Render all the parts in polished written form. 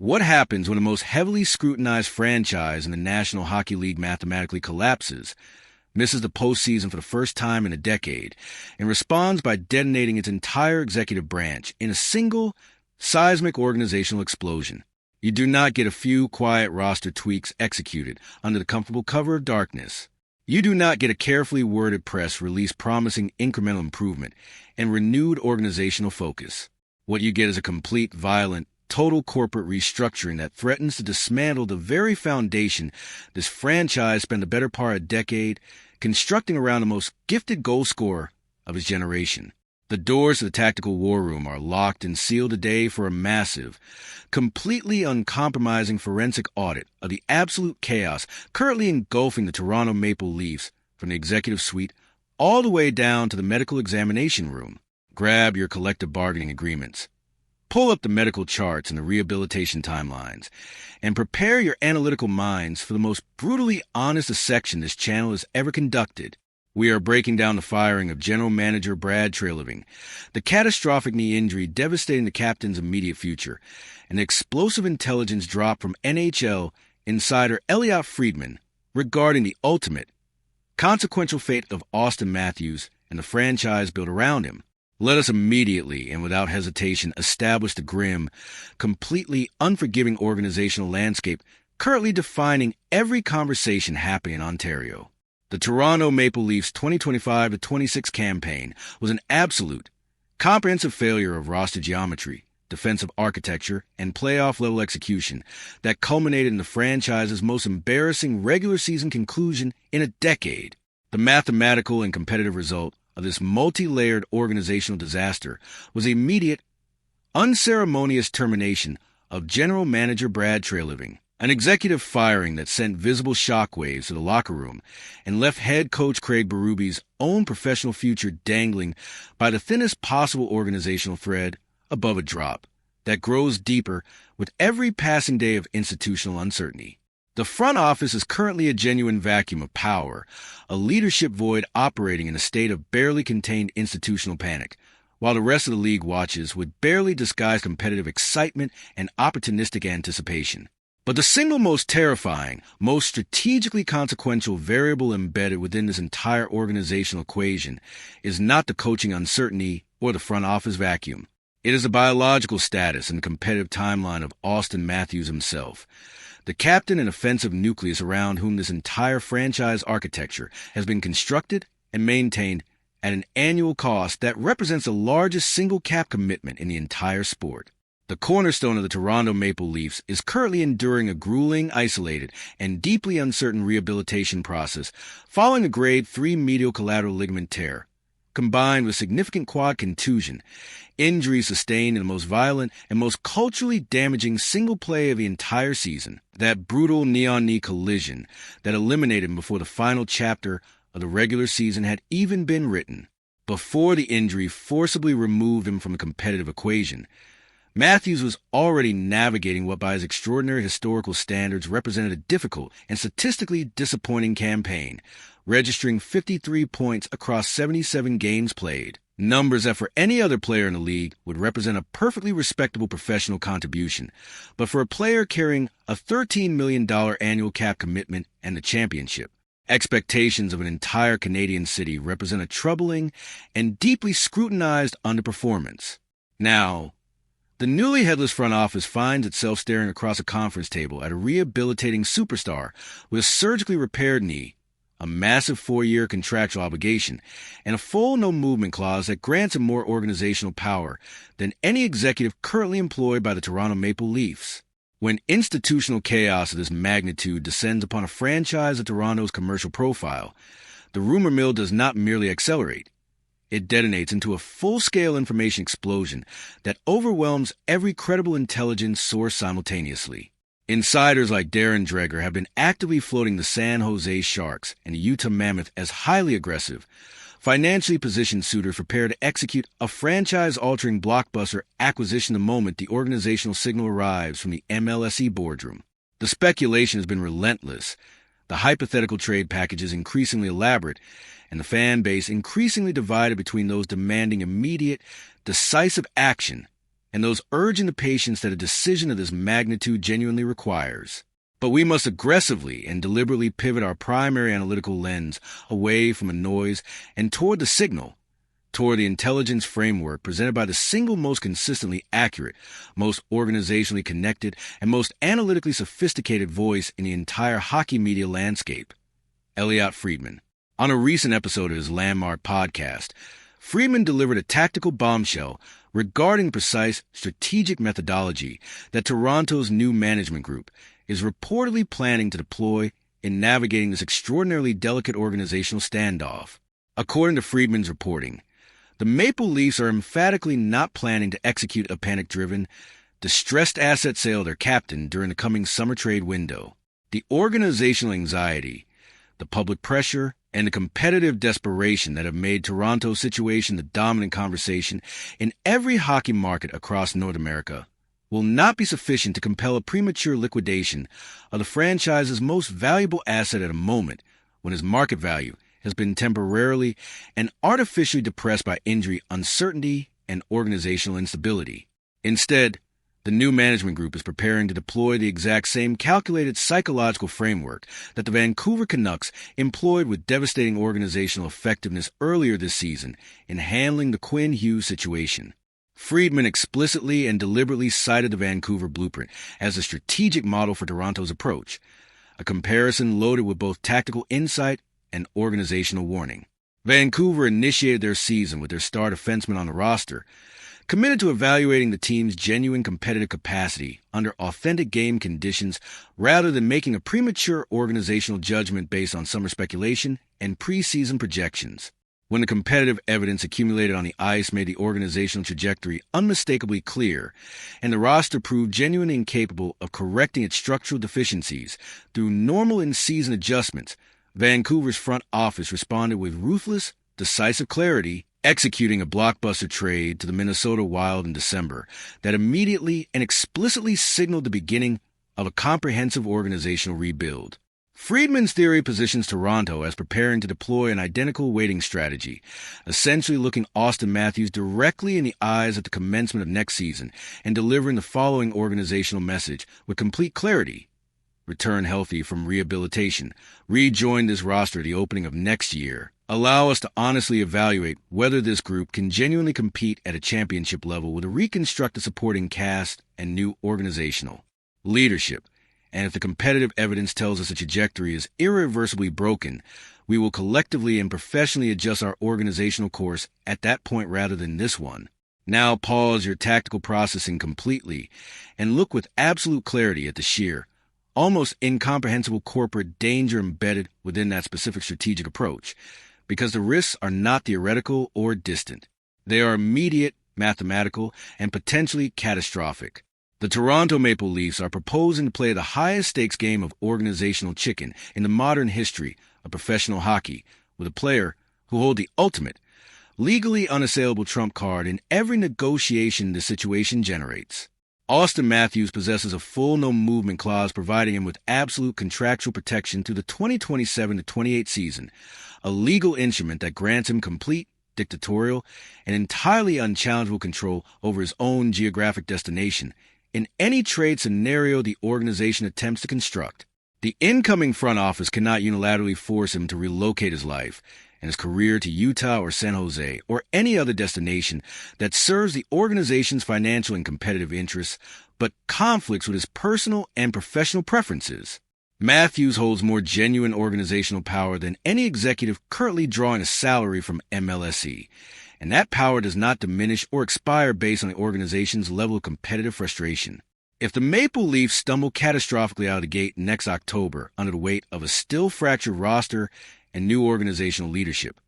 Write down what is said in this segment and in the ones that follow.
What happens when the most heavily scrutinized franchise in the National Hockey League mathematically collapses, misses the postseason for the first time in a decade, and responds by detonating its entire executive branch in a single, seismic organizational explosion? You do not get a few quiet roster tweaks executed under the comfortable cover of darkness. You do not get a carefully worded press release promising incremental improvement and renewed organizational focus. What you get is a complete, violent, total corporate restructuring that threatens to dismantle the very foundation this franchise spent the better part of a decade constructing around the most gifted goal scorer of his generation. The doors to the tactical war room are locked and sealed today for a massive, completely uncompromising forensic audit of the absolute chaos currently engulfing the Toronto Maple Leafs from the executive suite all the way down to the medical examination room. Grab your collective bargaining agreements. Pull up the medical charts and the rehabilitation timelines, and prepare your analytical minds for the most brutally honest dissection this channel has ever conducted. We are breaking down the firing of General Manager Brad Treliving, the catastrophic knee injury devastating the captain's immediate future, and the explosive intelligence drop from NHL insider Elliotte Friedman regarding the ultimate, consequential fate of Auston Matthews and the franchise built around him. Let us immediately and without hesitation establish the grim, completely unforgiving organizational landscape currently defining every conversation happening in Ontario. The Toronto Maple Leafs 2025-26 campaign was an absolute, comprehensive failure of roster geometry, defensive architecture, and playoff-level execution that culminated in the franchise's most embarrassing regular season conclusion in a decade. The mathematical and competitive result of this multi-layered organizational disaster was the immediate, unceremonious termination of General Manager Brad Treliving, an executive firing that sent visible shockwaves to the locker room and left head coach Craig Berube's own professional future dangling by the thinnest possible organizational thread above a drop that grows deeper with every passing day of institutional uncertainty. The front office is currently a genuine vacuum of power, a leadership void operating in a state of barely contained institutional panic, while the rest of the league watches with barely disguised competitive excitement and opportunistic anticipation. But the single most terrifying, most strategically consequential variable embedded within this entire organizational equation is not the coaching uncertainty or the front office vacuum. It is the biological status and competitive timeline of Auston Matthews himself, the captain and offensive nucleus around whom this entire franchise architecture has been constructed and maintained at an annual cost that represents the largest single cap commitment in the entire sport. The cornerstone of the Toronto Maple Leafs is currently enduring a grueling, isolated, and deeply uncertain rehabilitation process following a grade 3 medial collateral ligament tear, combined with significant quad contusion, injuries sustained in the most violent and most culturally damaging single play of the entire season, that brutal knee-on-knee collision that eliminated him before the final chapter of the regular season had even been written. Before the injury forcibly removed him from the competitive equation, Matthews was already navigating what by his extraordinary historical standards represented a difficult and statistically disappointing campaign, registering 53 points across 77 games played. Numbers that for any other player in the league would represent a perfectly respectable professional contribution, but for a player carrying a $13 million annual cap commitment and the championship, expectations of an entire Canadian city represent a troubling and deeply scrutinized underperformance. Now, the newly headless front office finds itself staring across a conference table at a rehabilitating superstar with a surgically repaired knee, a massive 4-year contractual obligation, and a full no-movement clause that grants him more organizational power than any executive currently employed by the Toronto Maple Leafs. When institutional chaos of this magnitude descends upon a franchise of Toronto's commercial profile, the rumor mill does not merely accelerate. It detonates into a full-scale information explosion that overwhelms every credible intelligence source simultaneously. Insiders like Darren Dreger have been actively floating the San Jose Sharks and the Utah Mammoth as highly aggressive, financially positioned suitors prepared to execute a franchise-altering blockbuster acquisition the moment the organizational signal arrives from the MLSE boardroom. The speculation has been relentless, the hypothetical trade packages increasingly elaborate, and the fan base increasingly divided between those demanding immediate, decisive action and those urging the patience that a decision of this magnitude genuinely requires. But we must aggressively and deliberately pivot our primary analytical lens away from the noise and toward the signal, toward the intelligence framework presented by the single most consistently accurate, most organizationally connected, and most analytically sophisticated voice in the entire hockey media landscape, Elliotte Friedman. On a recent episode of his landmark podcast, Friedman delivered a tactical bombshell regarding the precise strategic methodology that Toronto's new management group is reportedly planning to deploy in navigating this extraordinarily delicate organizational standoff. According to Friedman's reporting, the Maple Leafs are emphatically not planning to execute a panic-driven, distressed asset sale of their captain during the coming summer trade window. The organizational anxiety, the public pressure, and the competitive desperation that have made Toronto's situation the dominant conversation in every hockey market across North America will not be sufficient to compel a premature liquidation of the franchise's most valuable asset at a moment when his market value has been temporarily and artificially depressed by injury, uncertainty, and organizational instability. Instead, the new management group is preparing to deploy the exact same calculated psychological framework that the Vancouver Canucks employed with devastating organizational effectiveness earlier this season in handling the Quinn Hughes situation. Friedman explicitly and deliberately cited the Vancouver blueprint as a strategic model for Toronto's approach, a comparison loaded with both tactical insight and organizational warning. Vancouver initiated their season with their star defenseman on the roster, committed to evaluating the team's genuine competitive capacity under authentic game conditions rather than making a premature organizational judgment based on summer speculation and preseason projections. When the competitive evidence accumulated on the ice made the organizational trajectory unmistakably clear, and the roster proved genuinely incapable of correcting its structural deficiencies through normal in-season adjustments, Vancouver's front office responded with ruthless, decisive clarity, executing a blockbuster trade to the Minnesota Wild in December that immediately and explicitly signaled the beginning of a comprehensive organizational rebuild. Friedman's theory positions Toronto as preparing to deploy an identical waiting strategy, essentially looking Auston Matthews directly in the eyes at the commencement of next season and delivering the following organizational message with complete clarity. Return healthy from rehabilitation. Rejoin this roster at the opening of next year. Allow us to honestly evaluate whether this group can genuinely compete at a championship level with a reconstructed supporting cast and new organizational leadership. And if the competitive evidence tells us the trajectory is irreversibly broken, we will collectively and professionally adjust our organizational course at that point rather than this one. Now pause your tactical processing completely and look with absolute clarity at the sheer, almost incomprehensible corporate danger embedded within that specific strategic approach, because the risks are not theoretical or distant. They are immediate, mathematical, and potentially catastrophic. The Toronto Maple Leafs are proposing to play the highest stakes game of organizational chicken in the modern history of professional hockey with a player who holds the ultimate, legally unassailable trump card in every negotiation the situation generates. Auston Matthews possesses a full no-movement clause providing him with absolute contractual protection through the 2027-28 season, a legal instrument that grants him complete, dictatorial, and entirely unchallengeable control over his own geographic destination in any trade scenario the organization attempts to construct. The incoming front office cannot unilaterally force him to relocate his life and his career to Utah or San Jose or any other destination that serves the organization's financial and competitive interests, but conflicts with his personal and professional preferences. Matthews holds more genuine organizational power than any executive currently drawing a salary from MLSE, and that power does not diminish or expire based on the organization's level of competitive frustration. If the Maple Leafs stumble catastrophically out of the gate next October under the weight of a still fractured roster and new organizational leadership,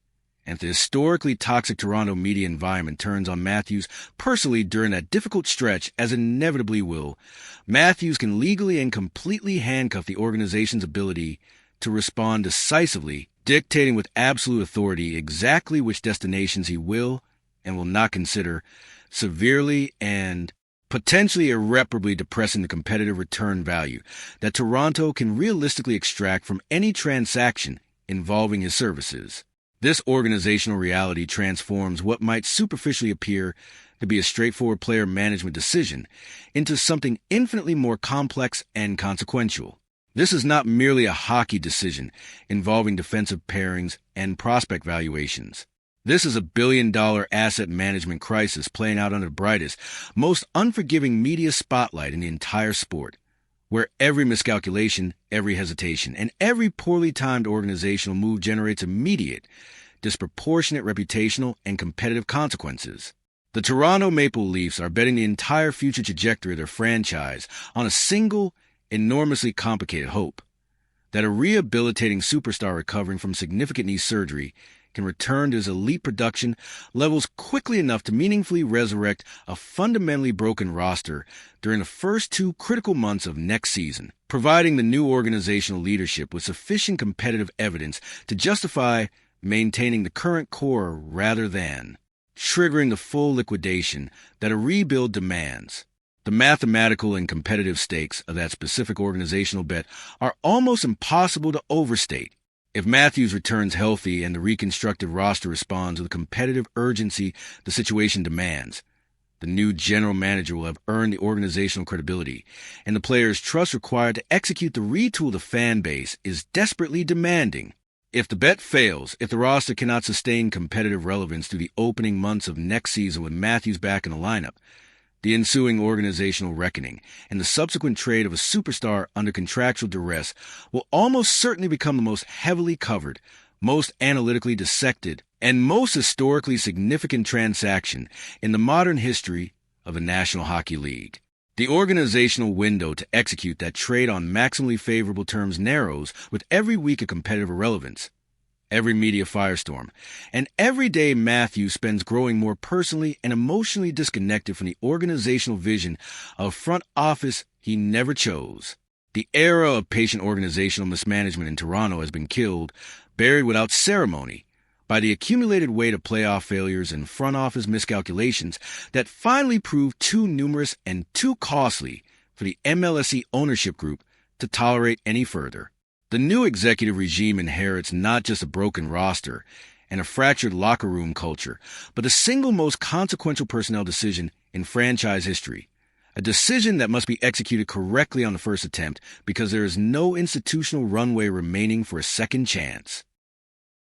and if the historically toxic Toronto media environment turns on Matthews personally during that difficult stretch, as it inevitably will, Matthews can legally and completely handcuff the organization's ability to respond decisively, dictating with absolute authority exactly which destinations he will and will not consider, severely and potentially irreparably depressing the competitive return value that Toronto can realistically extract from any transaction involving his services. This organizational reality transforms what might superficially appear to be a straightforward player management decision into something infinitely more complex and consequential. This is not merely a hockey decision involving defensive pairings and prospect valuations. This is a billion-dollar asset management crisis playing out under the brightest, most unforgiving media spotlight in the entire sport, where every miscalculation, every hesitation, and every poorly timed organizational move generates immediate, disproportionate reputational and competitive consequences. The Toronto Maple Leafs are betting the entire future trajectory of their franchise on a single, enormously complicated hope that a rehabilitating superstar recovering from significant knee surgery can return to his elite production levels quickly enough to meaningfully resurrect a fundamentally broken roster during the first 2 critical months of next season, providing the new organizational leadership with sufficient competitive evidence to justify maintaining the current core rather than triggering the full liquidation that a rebuild demands. The mathematical and competitive stakes of that specific organizational bet are almost impossible to overstate. If Matthews returns healthy and the reconstructed roster responds with the competitive urgency the situation demands, the new general manager will have earned the organizational credibility, and the players' trust required to execute the retool the fan base is desperately demanding. If the bet fails, if the roster cannot sustain competitive relevance through the opening months of next season with Matthews back in the lineup, the ensuing organizational reckoning and the subsequent trade of a superstar under contractual duress will almost certainly become the most heavily covered, most analytically dissected, and most historically significant transaction in the modern history of the National Hockey League. The organizational window to execute that trade on maximally favorable terms narrows with every week of competitive irrelevance, every media firestorm, and every day Matthews spends growing more personally and emotionally disconnected from the organizational vision of front office he never chose. The era of patient organizational mismanagement in Toronto has been killed, buried without ceremony, by the accumulated weight of playoff failures and front office miscalculations that finally proved too numerous and too costly for the MLSE ownership group to tolerate any further. The new executive regime inherits not just a broken roster and a fractured locker room culture, but the single most consequential personnel decision in franchise history. A decision that must be executed correctly on the first attempt because there is no institutional runway remaining for a second chance.